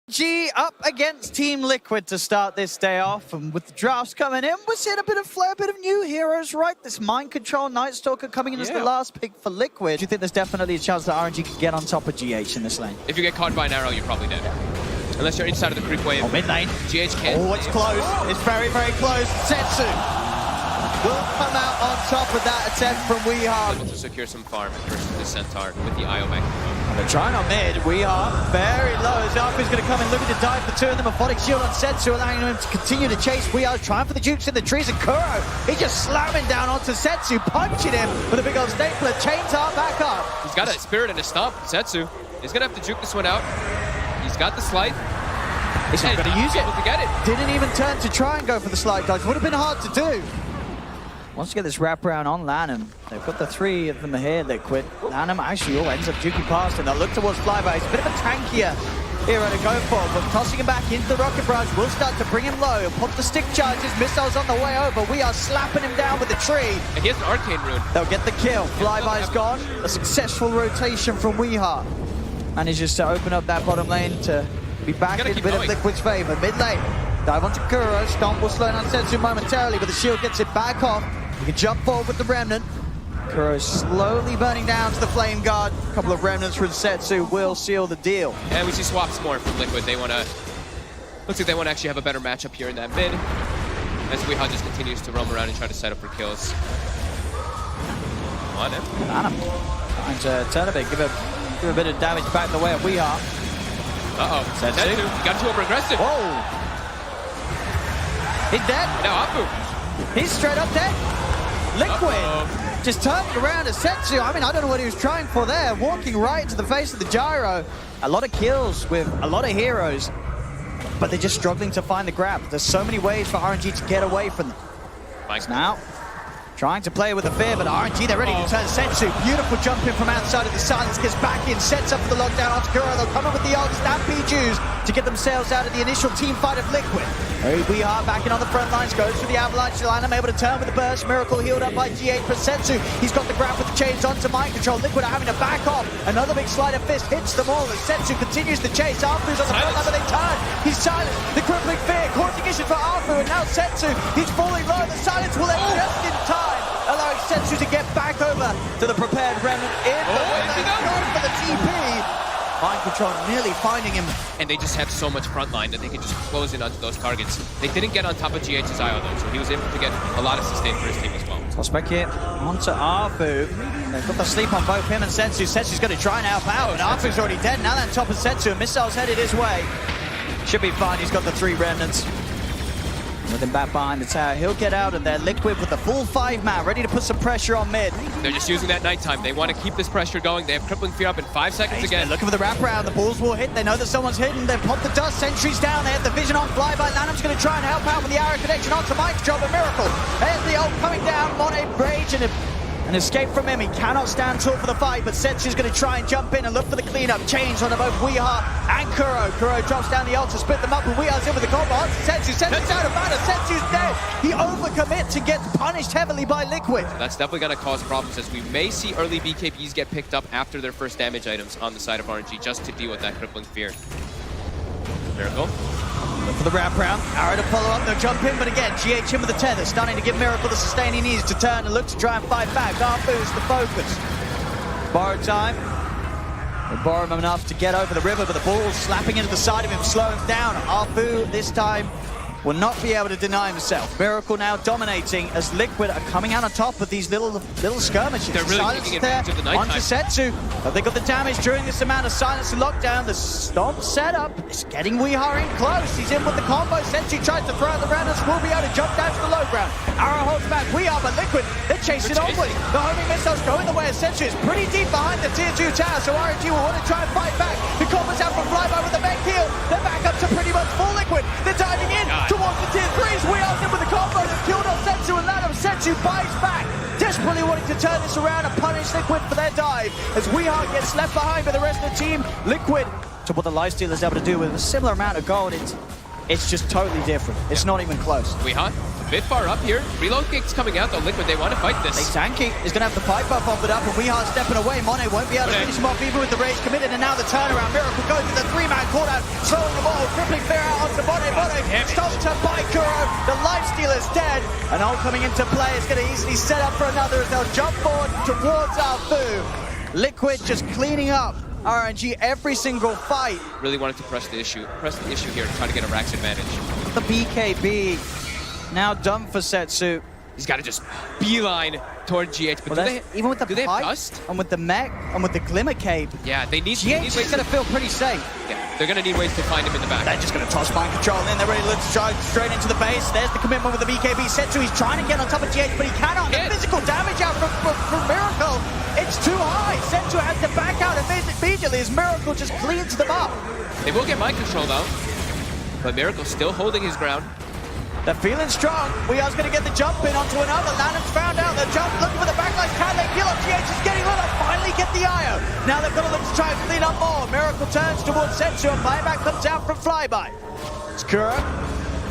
G up against Team Liquid to start this day off, and with the drafts coming in, we're seeing a bit of flair, a bit of new heroes, right? This Mind Control Night Stalker coming in as the last pick for Liquid. Do you think there's definitely a chance that RNG could get on top of GH in this lane? If you get caught by an arrow, you're probably dead. Unless you're inside of the creep wave. Oh, mid lane. GH can't. Oh, it's close. It's very, very close. Setsu will come out on top of that attempt from WeHa. Able to secure some farm versus the Centaur with the IO back. They're trying on mid. WeHa very low. Zaku's going to come in looking to dive for two of them. Modification shield on Setsu, allowing him to continue to chase. WeHa trying for the jukes in the trees, and Kuro, he's just slamming down onto Setsu, punching him with a big old stapler. Chains are back up. He's got a spirit and a stomp. Setsu is going to have to juke this one out. He's got the slide. He's not going to use it. To get it. Didn't even turn to try and go for the slide dodge. Would have been hard to do. Wants to get this wraparound on LaNm. They've got the three of them here, Liquid. LaNm actually ends up juking past him. They'll look towards Flyby. It's a bit of a tankier hero to go for, but tossing him back into the rocket barrage will start to bring him low. He'll pop the stick charges, missiles on the way over. We are slapping him down with the tree. And he has an arcane rune. They'll get the kill. Flyby's gone. A successful rotation from WeHa. Manages to open up that bottom lane to be back in a bit of Liquid's favor. Mid lane. Dive onto Kuro. Stomp will slow down Setsu momentarily, but the shield gets it back off. He can jump forward with the Remnant. Kuro slowly burning down to the Flame Guard. A couple of Remnants from Setsu will seal the deal. And we see swaps more from Liquid. They want to... Looks like they want to actually have a better matchup here in that mid. As WeHa just continues to roam around and try to set up for kills. Come on, in. LaNm trying to turn a bit, give a bit of damage back the way of WeHa. Uh-oh. Setsu. He got too over-aggressive. Whoa! He's dead. Now Apu. He's straight up dead. Liquid just turning around as Setsu. I mean, I don't know what he was trying for there. Walking right into the face of the gyro. A lot of kills with a lot of heroes, but they're just struggling to find the grab. There's so many ways for RNG to get away from them. Mike. Now, trying to play with the fear, but RNG, they're ready to turn Setsu. Beautiful jump in from outside of the silence, gets back in, sets up for the lockdown onto Kuro. They'll come in with the old Stampede Jews to get themselves out of the initial team fight of Liquid. WeHa backing on the front lines, goes for the avalanche. LaNm able to turn with the burst. Miracle healed up by G8 for Setsu. He's got the grab with the chains onto Mind Control. Liquid are having to back off. Another big slide of fist hits them all as Setsu continues the chase. Arfu's on the front line, but they turn. He's silent. The crippling fear causing issue for Arfu, and now Setsu, he's falling low. The silence will end just in time, allowing Setsu to get back over to the prepared Remnant in the way. Going for the TP. Mind Control nearly finding him. And they just have so much front line that they can just close in onto those targets. They didn't get on top of GH's IO though, so he was able to get a lot of sustain for his team as well. Prospect here onto Arfu. They've got the sleep on both him and Setsu. Setsu's going to try and help out, and Arfu's already dead. Now they're on top of Setsu, and missiles headed his way. Should be fine. He's got the three Remnants. With him back behind the tower, he'll get out of there. Liquid with the full 5-man, ready to put some pressure on mid. They're just using that nighttime. They want to keep this pressure going. They have crippling fear up in 5 seconds again. They're looking for the wraparound. The balls will hit. They know that someone's hidden. They've popped the dust. Sentries down. They have the vision on Flyby. LaNm's going to try and help out with the arrow connection onto Mind Control. A miracle. There's the ult coming down. Monet rage and an escape from him. He cannot stand tall for the fight, but Setsu's going to try and jump in and look for the cleanup. Chains onto both WeHa and Kuro. Kuro drops down the ult to split them up, and WeHa's in with the combo onto Setsu. Setsu's out of mana. Setsu's dead. He overcommits and gets punished heavily by Liquid. That's definitely going to cause problems, as we may see early BKBs get picked up after their first damage items on the side of RNG, just to deal with that crippling fear. Miracle. Look for the wraparound. Arrow to follow up. They'll jump in, but again, GH in with the tether, starting to give Miracle the sustain he needs to turn and look to try and fight back. Arfu's the focus. Borrow time. They borrow him enough to get over the river, but the ball's slapping into the side of him, slowing him down. Arfu this time will not be able to deny himself. Miracle now dominating as Liquid are coming out on top of these little skirmishes. They're really taking advantage of the nighttime. Onto Setsu, but they got the damage during this amount of silence and lockdown. The stomp setup is getting WeHa in close. He's in with the combo. Setsu tries to throw out the Natus, will be able to jump down to the low ground. Arrow holds back WeHa, but Liquid, they're chasing onward. The homing missiles going the way of Setsu. It's pretty deep behind the tier 2 tower, so RNG will want to try and fight back. The combo's out from Flyby with the mech heal. They're back up to pretty much full Liquid. They're diving in towards the tier 3s. WeHa's in with the combo. They've killed on Setsu and LaNm. Setsu buys back, desperately wanting to turn this around and punish Liquid for their dive. As WeHa gets left behind by the rest of the team, Liquid, to what the Lifesteal is able to do with a similar amount of gold, it's just totally different. It's not even close. WeHa a bit far up here. Reload kick's coming out though. Liquid, they want to fight this. Tanky is going to have the pipe buff off it up, and WeHa stepping away. Monet won't be able to finish him off even with the rage committed, and now the turnaround. Miracle goes with the 3-man call out, slowing them all. crippling fear out onto Monet. Monet stopped up by Kuro. The lifestealer's dead. An ult coming into play is going to easily set up for another as they'll jump forward towards our Fu. Liquid just cleaning up RNG every single fight. Really wanted to press the issue here and try to get a Rax advantage. The BKB now done for Setsu. He's got to just beeline toward GH. But even with the do they have pipe Dust? and with the mech and with the Glimmer Cape, Yeah, they need GH is going to feel pretty safe. Yeah, they're going to need ways to find him in the back. They're just going to toss mind control in. They're ready to drive straight into the base. There's the commitment with the BKB. Setsu, he's trying to get on top of GH, but he cannot. The physical damage out from Miracle, it's too high. Setsu has to back out immediately as Miracle just cleans them up. They will get mind control though, but Miracle still holding his ground. They're feeling strong. We are going to get the jump in onto another. LaNm's found out the jump, looking for the backlines. Can they kill him? GH is getting rid of. Finally get the IO. Now they've got to look to try and clean up more. Miracle turns towards Setsu and buyback comes out from Flyby. It's Kuro.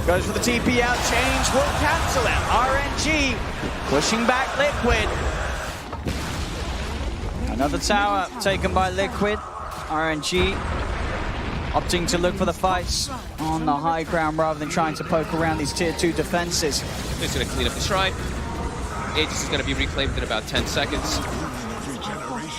Goes for the TP out. Change will cancel it. RNG pushing back Liquid. Another tower taken by Liquid. RNG opting to look for the fights on the high ground rather than trying to poke around these tier 2 defenses. He's going to clean up the shrine. Aegis is going to be reclaimed in about 10 seconds.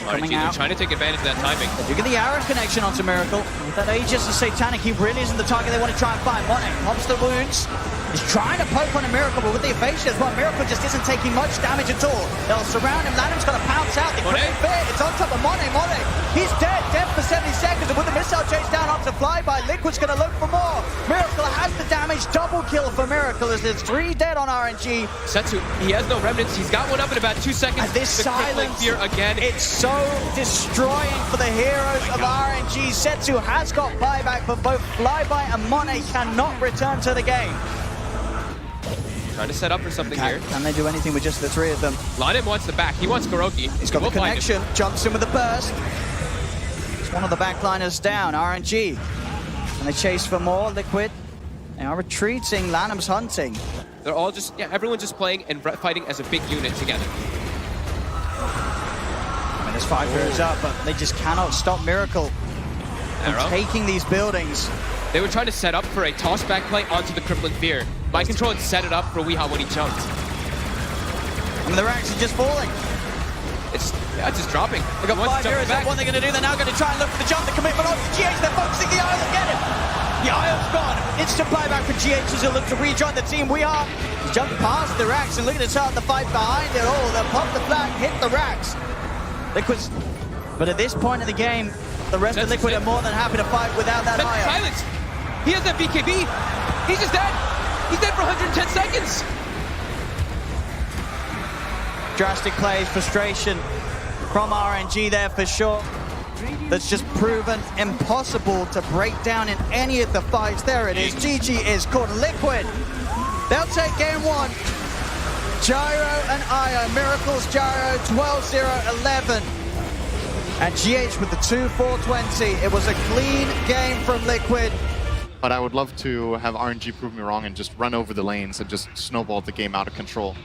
RNG, they're trying to take advantage of that timing. You get the arrow connection onto Miracle. With that Aegis and Satanic, he really isn't the target they want to try and find. Monet pops the wounds. He's trying to poke on a Miracle, but with the evasion as well, Miracle just isn't taking much damage at all. They'll surround him. LaNm's going to pounce out. The crippling fear, it's on top of Monet. Monet, he's dead for 70 seconds. And with the missile chase down onto Flyby, Liquid's going to look for more. Miracle has the damage. Double kill for Miracle as there's 3 dead on RNG. Setsu, he has no remnants. He's got one up in about 2 seconds. And this silence, fear again. It's so destroying for the heroes of RNG. Setsu has got buyback, but both Flyby and Monet cannot return to the game. Trying to set up for something here. Can they do anything with just the 3 of them? LaNm wants the back. He wants KuroKy. He's got the connection. Jumps in with the burst. It's one of the backliners down. RNG. And they chase for more. Liquid. They are retreating. LaNm's hunting. They're all just, everyone's just playing and fighting as a big unit together. I mean, there's 5 heroes up, but they just cannot stop Miracle from taking these buildings. They were trying to set up for a toss-back play onto the Crippling Fear. Mind control and set it up for Weehaw when he jumped. I mean, the racks are just falling. It's just dropping. They've got 5 heroes up. What are they going to do? They're now going to try and look for the jump. The commitment on to GH. They're focusing the IO. They'll get him. The IO's gone. Instant buyback for GH as he'll look to rejoin the team. Weehaw jumped past the racks and look at the fight behind it all. They'll pop the flag, hit the racks. Liquid's... But at this point in the game, the rest of Liquid are more than happy to fight without that IO. Silence! He has that BKB. He's just dead. He's dead for 110 seconds. Drastic plays, frustration from RNG there for sure. That's just proven impossible to break down in any of the fights. There it is. GG is called. Liquid. They'll take game 1. Gyro and IO. Miracles Gyro 12-0-11. And GH with the 2-4-20. It was a clean game from Liquid. But I would love to have RNG prove me wrong and just run over the lanes and just snowball the game out of control.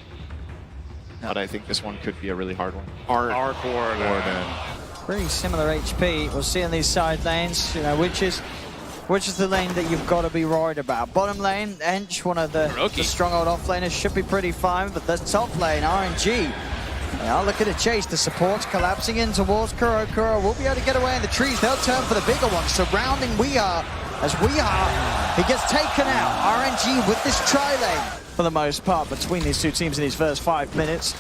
But I think this one could be a really hard one. Pretty similar HP. We'll see in these side lanes, you know, which is the lane that you've got to be worried about. Bottom lane, Ench, one of the stronghold offlaners, should be pretty fine, but the top lane, RNG. Now look at a chase. The support's collapsing in towards Kuro. Kuro will be able to get away in the trees. They'll turn for the bigger one, surrounding Weehaw. As Weehaw, he gets taken out. RNG with this tri-lane for the most part between these 2 teams in these first 5 minutes.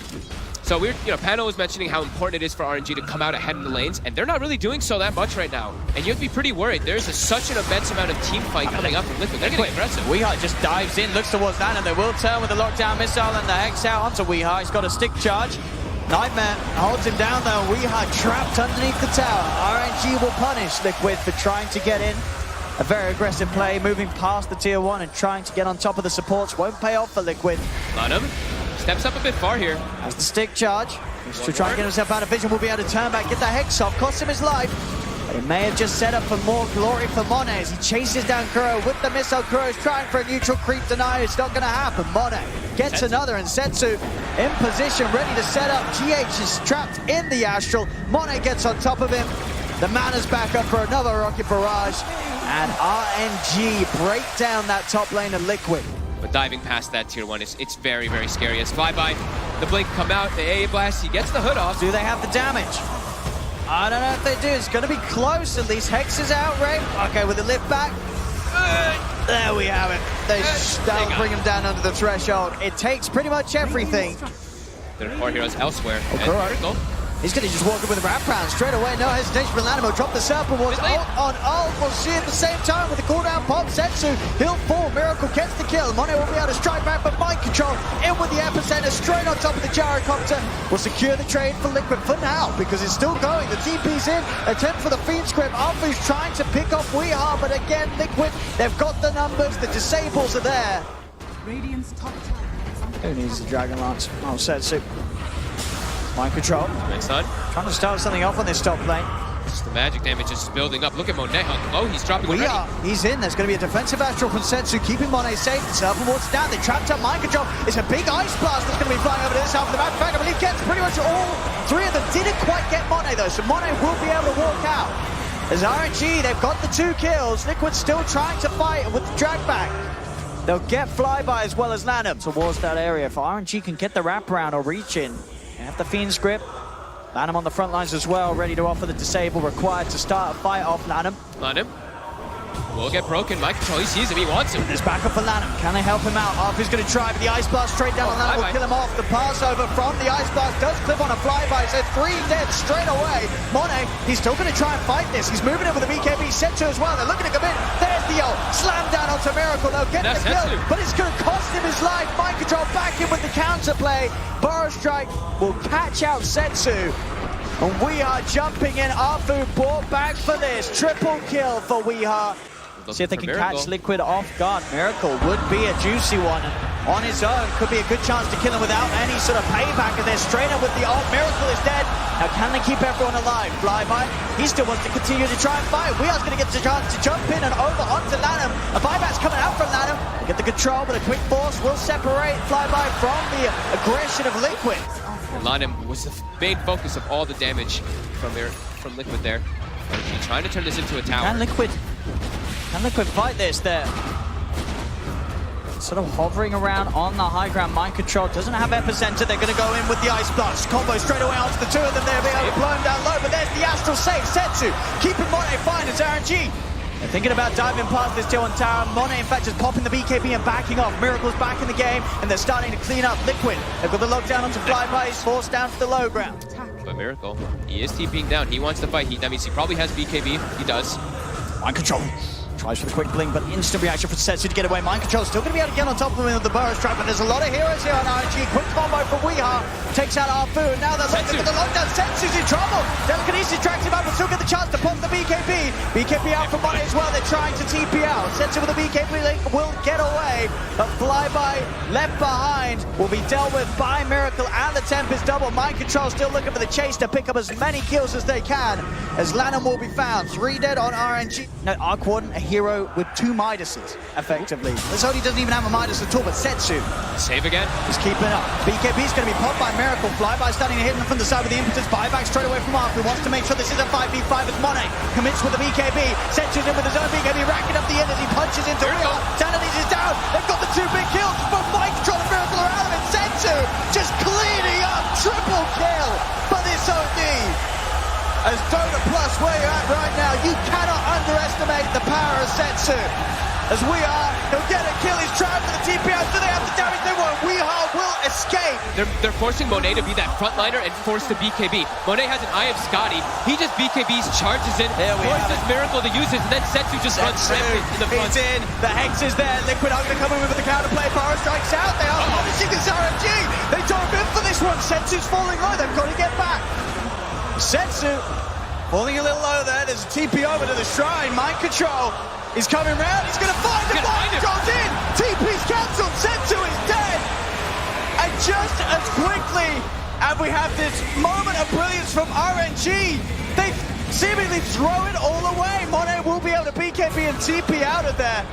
So Pano was mentioning how important it is for RNG to come out ahead in the lanes, and they're not really doing so that much right now. And you have to be pretty worried. There's such an immense amount of team fight coming up from Liquid. They're getting aggressive. Weehaw just dives in, looks towards that, and they will turn with the lockdown missile and the Hex out onto Weehaw. He's got a stick charge. Nightmare holds him down though. Weehaw trapped underneath the tower. RNG will punish Liquid for trying to get in. A very aggressive play, moving past the tier 1 and trying to get on top of the supports. Won't pay off for Liquid. LaNm steps up a bit far here. Has the stick charge. To try and get himself out of vision, will be able to turn back, get the Hex off, cost him his life. But it may have just set up for more glory for Monet as he chases down Kuro with the missile. Kuro's trying for a neutral creep deny. It's not going to happen. Monet gets another, and Setsu in position, ready to set up. GH is trapped in the Astral. Monet gets on top of him. The Mana's back up for another rocket barrage. And RNG break down that top lane of Liquid. But diving past that tier 1, it's very, very scary. As Flyby, the blink come out, the AA blast, he gets the hood off. Do they have the damage? I don't know if they do. It's going to be close at least. Hex is out, Ray. Okay, with the lift back. There we have it. That'll bring him down under the threshold. It takes pretty much everything. There are 4 heroes elsewhere. KuroKy. He's going to just walk in with a wraparound straight away. No hesitation for LaNm. Drop the Serpent Wars. Ult on ult. We'll see at the same time with the cooldown pop. Setsu, he'll fall. Miracle gets the kill. Monet will be able to strike back, but mind control in with the epicenter straight on top of the gyrocopter. Will secure the trade for Liquid for now because it's still going. The TP's in. Attempt for the Fiend script. Alpha's trying to pick off Weehaw, but again, Liquid, they've got the numbers. The disables are there. Radiant's top tower. Who needs the Dragon Lance? Oh, Setsu. Mind control. Next time. Trying to start something off on this top lane. Just the magic damage is building up. Look at Monet hung low. He's dropping already. He's in. There's going to be a defensive astral from Setsu, keeping Monet safe. The Serpent Ward's down. They trapped up mind control. It's a big ice blast that's going to be flying over to this half of the map. In fact, I believe gets pretty much all 3 of them. Didn't quite get Monet though, so Monet will be able to walk out. As RNG, they've got the 2 kills. Liquid still trying to fight with the drag back. They'll get Flyby as well as LaNm towards that area. If RNG can get the wraparound or reach in, they have the Fiend script. LaNm on the front lines as well, ready to offer the disable required to start a fight off LaNm. LaNm will get broken. Mind control, he sees him, he wants him. There's backup for LaNm. Can they help him out? Arthur's going to try, but the Ice Blast straight down on LaNm will kill him off. The pass over from the Ice Blast does clip on a Flyby, so 3 dead straight away. Monet, he's still going to try and fight this. He's moving in with the BKB. Setsu as well. They're looking to come in. There's the ult. Slam down onto Miracle. They'll get the kill, but it's going to cost him his life. Mind control back in with the counterplay. Burrow Strike will catch out Setsu. And Weehaw jumping in. Arfu brought back for this. Triple kill for Weehaw. See if they can catch Liquid off guard. Miracle would be a juicy one. On his own, could be a good chance to kill him without any sort of payback. And they're straight up with the ult. Miracle is dead. Now can they keep everyone alive? Flyby, he still wants to continue to try and fight. Weeha's going to get the chance to jump in and over onto LaNm. A buyback's coming out from LaNm. They get the control, but a quick force will separate Flyby from the aggression of Liquid. LaNm was the main focus of all the damage from Liquid there. He's trying to turn this into a tower. Can Liquid fight this there? Sort of hovering around on the high ground. Mind control doesn't have epicenter. They're going to go in with the Ice Blast. Combo straight away onto the 2 of them. They'll be able to blow him down low, but there's the Astral save. Setsu keeping Monet fine as RNG. They're thinking about diving past this tier 1 tower. Monet, in fact, just popping the BKB and backing off. Miracle's back in the game, and they're starting to clean up Liquid. They've got the lockdown onto Flyby. He's forced down to the low ground. But Miracle, he is TPing down. He wants to fight. That means he probably has BKB. He does. Mind control. Tries for the quick blink, but instant reaction for Setsu to get away. Mind control still going to be able to get on top of him with the Burrow Strike, but there's a lot of heroes here on RNG. Quick combo for Weehaw. Takes out Arfu, and now they're looking for the lockdown. Setsu's in trouble. Telekinesis tracks him out, but still get the chance to pop the BKB. BKB out for Monet as well. They're trying to TP out. Setsu with the BKB link will get away. A Flyby left behind will be dealt with by Miracle, and the Tempest double. Mind control still looking for the chase to pick up as many kills as they can, as LaNm will be found. 3 dead on RNG. No, Arc Warden, a hero with 2 Midases, effectively. Lizodi doesn't even have a Midas at all, but Setsu. Save again. He's keeping up. BKB's going to be popped by Miracle. Flyby starting to hit him from the side with the impetus. Buyback straight away from Arthur. Wants to make sure this is a 5v5 as Monet commits with the BKB. Setsu's in with his own BKB, racking up the end as he punches into Weehaw. Sanity's is down. They've got the 2 big kills. Both Mind Control and Miracle are out of it. Setsu just cleaning up. Triple kill for this OD. As Dota Plus, where you're at right now, you cannot underestimate the power of Setsu. As he'll get a kill. He's trying for the TP out. Do they have the damage they want? Weehaw will escape. They're forcing Monet to be that frontliner and force the BKB. Monet has an Eye of Scotty. He just BKBs, charges in, forces Miracle to use it, and then Setsu just runs rampant in the front. He's in. The Hex is there. Liquid are going to come in with the counterplay. Burrow Strikes out. They are punishing this RNG. They dove in for this one. Setsu's falling low. They've got to get back. Setsu falling a little low there. There's a TP over to the shrine. Mind control. He's coming round. He's going to find him. Mind control's in. TP's cancelled. Setsu is dead. And just as quickly as we have this moment of brilliance from RNG, they seemingly throw it all away. Monet will be able to BKB and TP out of there.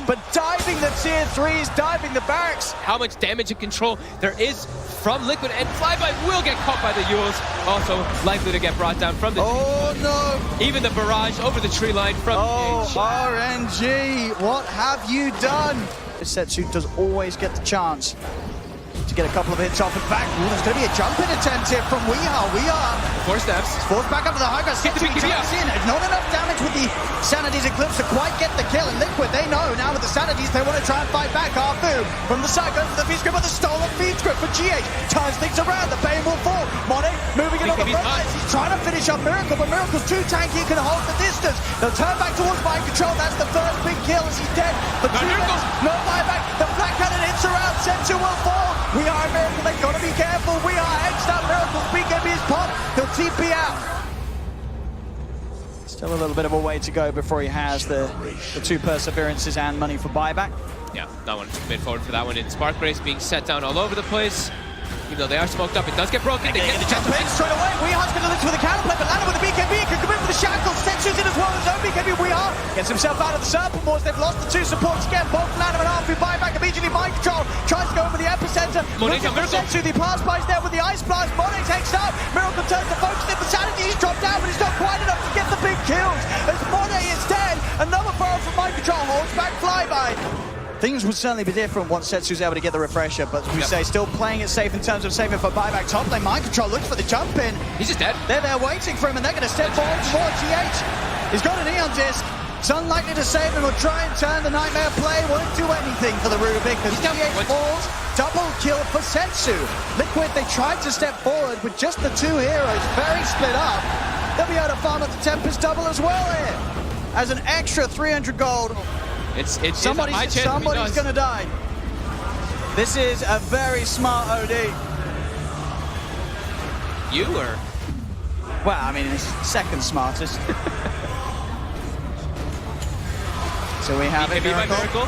but diving the tier 3s, diving the barracks. How much damage and control there is from Liquid, and Flyby will get caught by the Yules. Also likely to get brought down from the no. even the barrage over the tree line from RNG, what have you done? Setsu does always get the chance to get a couple of hits off and back. Ooh, there's going to be a jumping attempt here from Weeha. 4 steps. Forced back up to the high ground. Hit the Setsu jumps in. Not enough damage with the Sanity's Eclipse to quite get the kill. And Liquid, they know now with the Sanities, they want to try and fight back. Arfu from the side goes for the feed script, but the stolen feed script for GH. Turns things around. The Bane will fall. Monet moving in on the front lines. He's trying to finish up Miracle, but Miracle's too tanky. He can hold the distance. They'll turn back towards mind control. That's the first big kill as he's dead. For 2 minutes. No buyback. The Black Cannon hits around. Setsu will fall. We are Miracle. They gotta be careful. We are edged up. Miracle's BKB is popped. He'll TP out. Still a little bit of a way to go before he has the 2 perseverances and money for buyback. Yeah, that one mid forward for that one. And Spark Race being set down all over the place. Even though they are smoked up, it does get broken. They get the jump in straight away. Weeha's going to look for the counterplay, but LaNm with the BKB can come in for the shackles. Setsu's in as well as own BKB. Weeha gets himself out of the circle wars. They've lost the 2 supports again. Both LaNm and Arfu buyback immediately mind control. Tries to go over the epicenter. Monet's on Miracle. Setsu, the pass by's there with the ice blast. Monet takes out. Miracle turns to focus in for Sanity. He's dropped out, but he's not quite enough to get the big kills. As Monet is dead. Another borrow from mind control holds back Flyby. Things would certainly be different once Setsu's able to get the refresher, but as we say, still playing it safe in terms of saving for buyback. Top lane, mind control looks for the jump in. He's just dead. They're there waiting for him, and they're going to step forward more. GH, he's got an Aeon disc. It's unlikely to save him or try and turn the Nightmare play. Won't do anything for the Rubik as GH falls. Double kill for Setsu. Liquid, they tried to step forward with just the 2 heroes, very split up. They'll be able to farm at the Tempest double as well here. As an extra 300 gold. It's somebody's gonna die. This is a very smart OD. You were? Well, I mean, it's second smartest. So we have it, Miracle.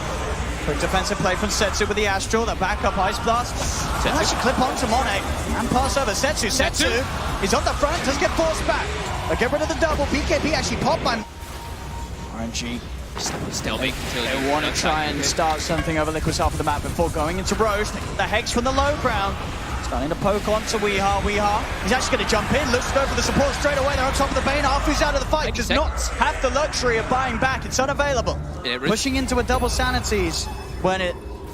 Quick defensive play from Setsu with the Astral. The backup Ice Blast. Setsu should clip onto Monet and pass over Setsu. Setsu, he's on the front, does get forced back. They'll get rid of the double. BKB actually popped by RNG. Still big. They want to try and start something over Liquid's half of the map before going into Roche. The Hex from the low ground. Starting to poke on to Weeha. He's actually going to jump in. Looks to go for the support straight away. They're on top of the Bane. Arfu's out of the fight. Does not have the luxury of buying back. It's unavailable. Pushing into a double Sanities when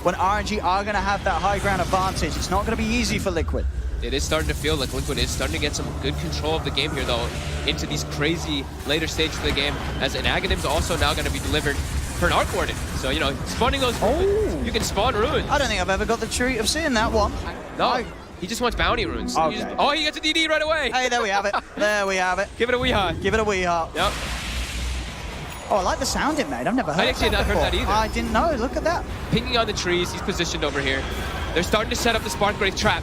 RNG are going to have that high ground advantage. It's not going to be easy for Liquid. It is starting to feel like Liquid is starting to get some good control of the game here, though, into these crazy later stages of the game, as an Aghanim's also now going to be delivered for an Arc Warden. So, you know, spawning those runes, you can spawn runes. I don't think I've ever got the treat of seeing that one. No, he just wants bounty runes. Okay. He gets a DD right away. Hey, there we have it. There we have it. Give it a Weeha. Give it a Weeha. Yep. Oh, I like the sound it made. I've never heard that heard that either. I didn't know. Look at that. Pinging on the trees. He's positioned over here. They're starting to set up the Spark Wraith trap.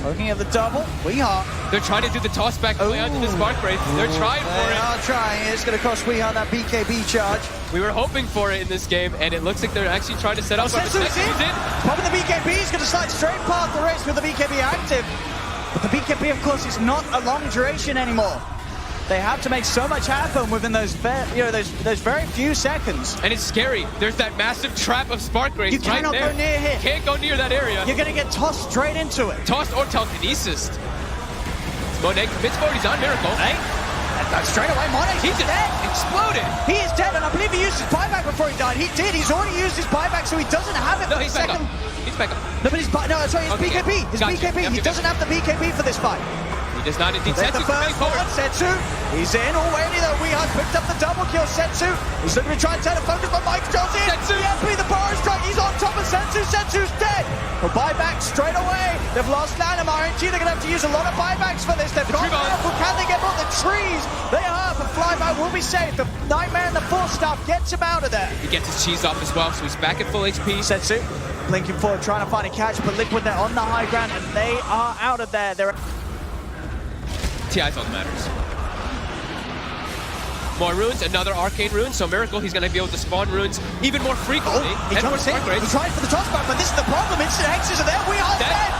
Looking at the double, Weeha. They're trying to do the toss back play onto the Spark Wraith. They're trying for it. They are trying. It's going to cost Weeha that BKB charge. We were hoping for it in this game, and it looks like they're actually trying to set up. Setsu's in. Popping the BKB. He's going to slide straight past the race with the BKB active. But the BKB, of course, is not a long duration anymore. They have to make so much happen within those very few seconds. And it's scary. There's that massive trap of Spark Wraiths You cannot right there. go near here. Can't go near that area. You're going to get tossed straight into it. Tossed or telekinesis. Monet commits forward. He's on Miracle. Hey, straight away, Monet. He's dead. Exploded. He is dead, and I believe he used his buyback before he died. He did. He's already used his buyback, so he doesn't have it for the second. He's back up. No, but his that's right. His BKB. His BKB. He doesn't have the BKB for this fight. He does not indeed. There's the first one, Setsu. He's in already though. Weeha's picked up the double kill. Setsu. He's looking to try and turn a focus, but Mike Jones in. Setsu. The power strike. He's on top of Setsu. Setsu's dead. We'll buy back straight away. They've lost LaNm. RNG. They're going to have to use a lot of buybacks for this. They've got careful. Can they get both the trees? They are, but Flyby will be safe. The Nightmare and the full stuff gets him out of there. He gets his cheese off as well, so he's back at full HP. Setsu blinking forward, trying to find a catch, but Liquid, they're on the high ground, and they are out of there. They're TI's all that matters. More runes, another arcane rune, so Miracle, he's going to be able to spawn runes even more frequently. He jumps in, he tries for the toss back, but this is the problem. Instant hexes are there. We are dead.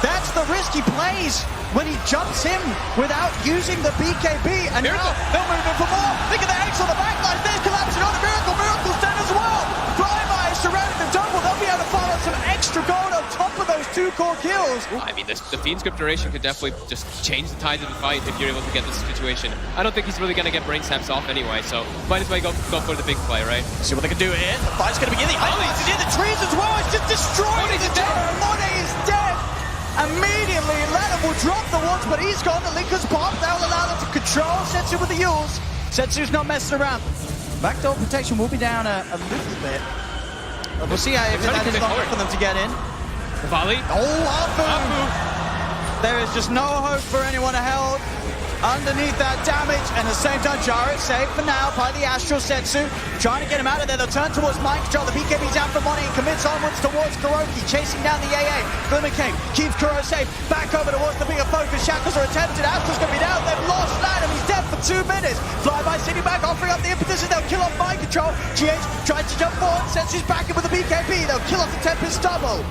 That's the risk he plays when he jumps in without using the BKB, and Miracle. now they'll move in for more. Look at the hex on the back line. hardcore kills. I mean, the Fiend Script duration could definitely just change the tides of the fight if you're able to get this situation. I don't think he's really going to get brain saps off anyway, so might as well go for the big play, right? See what they can do here. The fight's going to begin. The Ice is in the trees as well. It's just destroying the tower. Monet is dead. Immediately, LaNm will drop the ones, but he's gone. The Linker's pop. That will allow them to control Setsu with the Yules. Setsu's not messing around. Backdoor protection will be down a little bit. We'll see how if that is long for them to get in. The volley. Oh, Abu! There is just no hope for anyone held underneath that damage, and at the same time, Jara is safe for now by the Astral Setsu. Trying to get him out of there. They'll turn towards mind control. The BKB's out for Monet and commits onwards towards KuroKy, chasing down the AA. LaNm came, keeps Kuro safe. Back over towards the bigger focus. Shackles are attempted. Astral's going to be down. They've lost LaNm. He's dead for 2 minutes. Flyby sitting back, offering up the impetus, and they'll kill off mind control. GH tries to jump forward. Setsu's back in with the BKB. They'll kill off the Tempest double.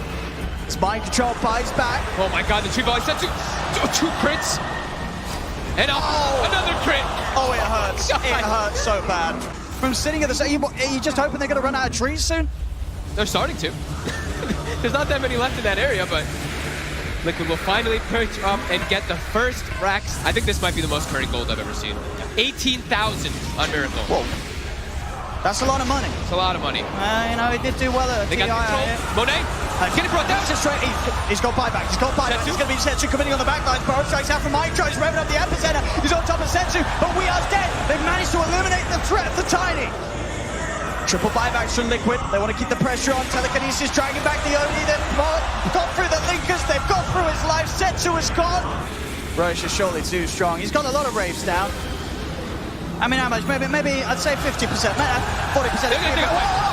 It's mind control. Pies back. Oh my god, the tree volley. Setsu. 2 crits. And another crit! Oh, it hurts. God. It hurts so bad. From sitting at the side, you just hoping they're going to run out of trees soon? They're starting to. There's not that many left in that area, but Liquid will finally perch up and get the first racks. I think this might be the most current gold I've ever seen. 18,000 on Miracle. Whoa. That's a lot of money. It's a lot of money. You know, he did do well at They got control. Monet, get it brought down. He's got buyback. He's got buyback. Setsu. It's going to be Setsu committing on the back lines. Burrow strikes out from Mike. Tries revving up the epicenter. He's on top of Setsu, but We Are dead. They've managed to eliminate the threat for Tiny. Triple buybacks from Liquid. They want to keep the pressure on. Telekinesis dragging back the Oni. They've gone through the Linkers. They've gone through his life. Setsu is gone. Roche is surely too strong. He's got a lot of raves down. I mean, how much? Maybe I'd say 50%, 40%. Oh,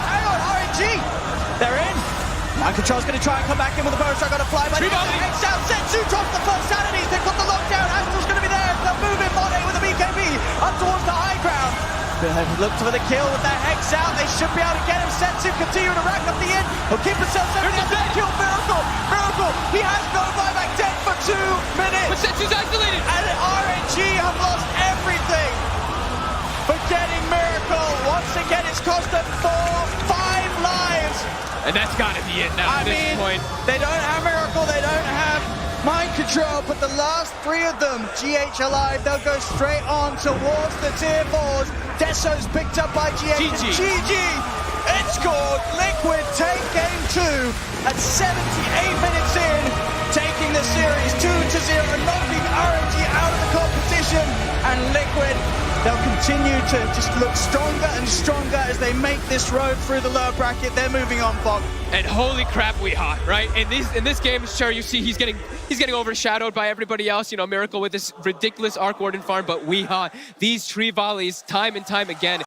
hang on, RNG! They're in. Mind Control's going to try and come back in with a bonus strike on a Flyby. Hex out, Setsu drops the first sanities. They've got the lockdown. Astral's going to be there. They'll move in Monet with the BKB up towards the high ground. They've looked for the kill with that Hex out. They should be able to get him. Setsu continuing to rack up the in. He'll keep himself safe. Kill Miracle. Miracle. He has no buyback. Dead for 2 minutes. But Setsu's isolated. And RNG have lost everything. Forgetting Miracle. Once again, it's cost them 5 lives. And that's got to be it now at this point. They don't have Miracle. They don't have mind control. But the last 3 of them, GH alive, they'll go straight on towards the tier 4s. Deso's picked up by GH. GG. It's scored. Liquid take game 2 at 78 minutes in, taking the series 2-0, knocking RNG out of the competition. And Liquid, they'll continue to just look stronger and stronger as they make this road through the lower bracket. They're moving on, Fog. And holy crap, we hot, right? In this game, sure, you see he's getting overshadowed by everybody else. You know, Miracle with this ridiculous Arc Warden farm, but we hot. These tree volleys, time and time again,